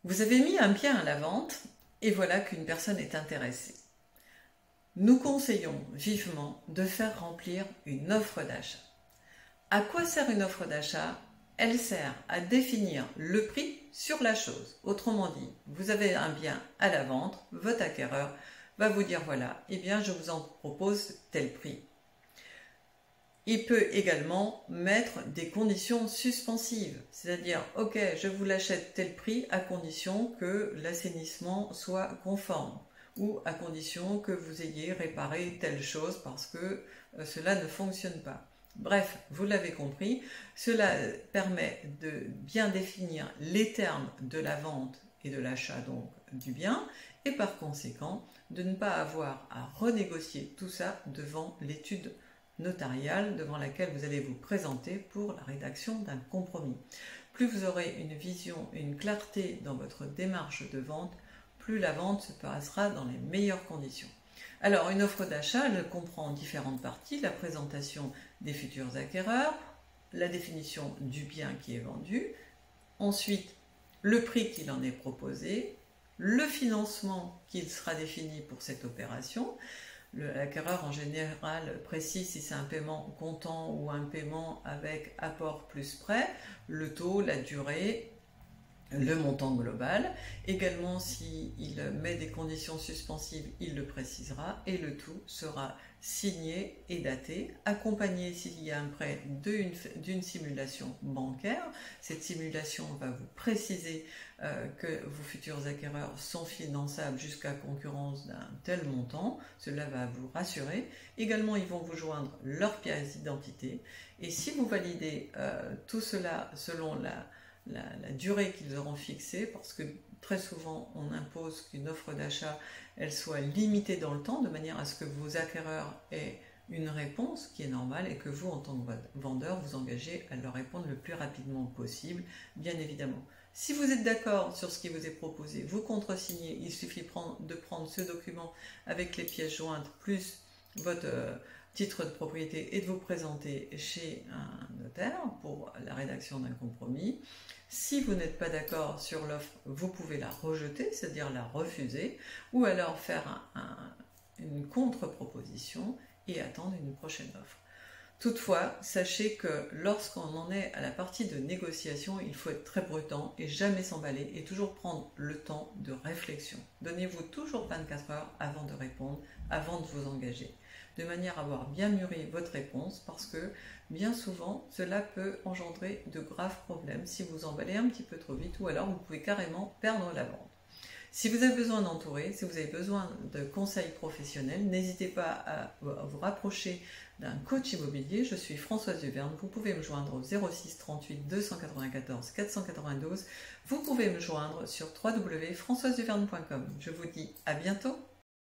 Vous avez mis un bien à la vente et voilà qu'une personne est intéressée. Nous conseillons vivement de faire remplir une offre d'achat. À quoi sert une offre d'achat? Elle sert à définir le prix sur la chose. Autrement dit, vous avez un bien à la vente, votre acquéreur va vous dire voilà, eh bien je vous en propose tel prix. Il peut également mettre des conditions suspensives, c'est-à-dire ok, je vous l'achète tel prix à condition que l'assainissement soit conforme ou à condition que vous ayez réparé telle chose parce que cela ne fonctionne pas. Bref, vous l'avez compris, cela permet de bien définir les termes de la vente et de l'achat donc du bien et par conséquent de ne pas avoir à renégocier tout ça devant l'étude notariale devant laquelle vous allez vous présenter pour la rédaction d'un compromis. Plus vous aurez une vision, une clarté dans votre démarche de vente, plus la vente se passera dans les meilleures conditions. Alors, une offre d'achat, elle comprend différentes parties, la présentation des futurs acquéreurs, la définition du bien qui est vendu, ensuite le prix qu'il en est proposé, le financement qui sera défini pour cette opération. L'acquéreur en général précise si c'est un paiement comptant ou un paiement avec apport plus prêt, le taux, la durée, le montant global. Également, s'il met des conditions suspensives, il le précisera et le tout sera signé et daté, accompagné s'il y a un prêt d'une simulation bancaire. Cette simulation va vous préciser que vos futurs acquéreurs sont finançables jusqu'à concurrence d'un tel montant. Cela va vous rassurer. Également, ils vont vous joindre leur pièce d'identité. Et si vous validez tout cela selon la durée qu'ils auront fixée, parce que très souvent on impose qu'une offre d'achat elle soit limitée dans le temps de manière à ce que vos acquéreurs aient une réponse qui est normale et que vous en tant que vendeur vous engagez à leur répondre le plus rapidement possible, bien évidemment. Si vous êtes d'accord sur ce qui vous est proposé, vous contresignez, il suffit de prendre ce document avec les pièces jointes plus votre titre de propriété et de vous présenter chez un notaire pour la rédaction d'un compromis. Si vous n'êtes pas d'accord sur l'offre, vous pouvez la rejeter, c'est-à-dire la refuser, ou alors faire une contre-proposition et attendre une prochaine offre. Toutefois, sachez que lorsqu'on en est à la partie de négociation, il faut être très prudent et jamais s'emballer et toujours prendre le temps de réflexion. Donnez-vous toujours 24 heures avant de répondre, avant de vous engager, de manière à avoir bien mûri votre réponse parce que bien souvent, cela peut engendrer de graves problèmes si vous emballez un petit peu trop vite ou alors vous pouvez carrément perdre la vente. Si vous avez besoin d'entourer, si vous avez besoin de conseils professionnels, n'hésitez pas à vous rapprocher d'un coach immobilier. Je suis Françoise Duverne. Vous pouvez me joindre au 06 38 294 492. Vous pouvez me joindre sur www.françoiseduverne.com. Je vous dis à bientôt.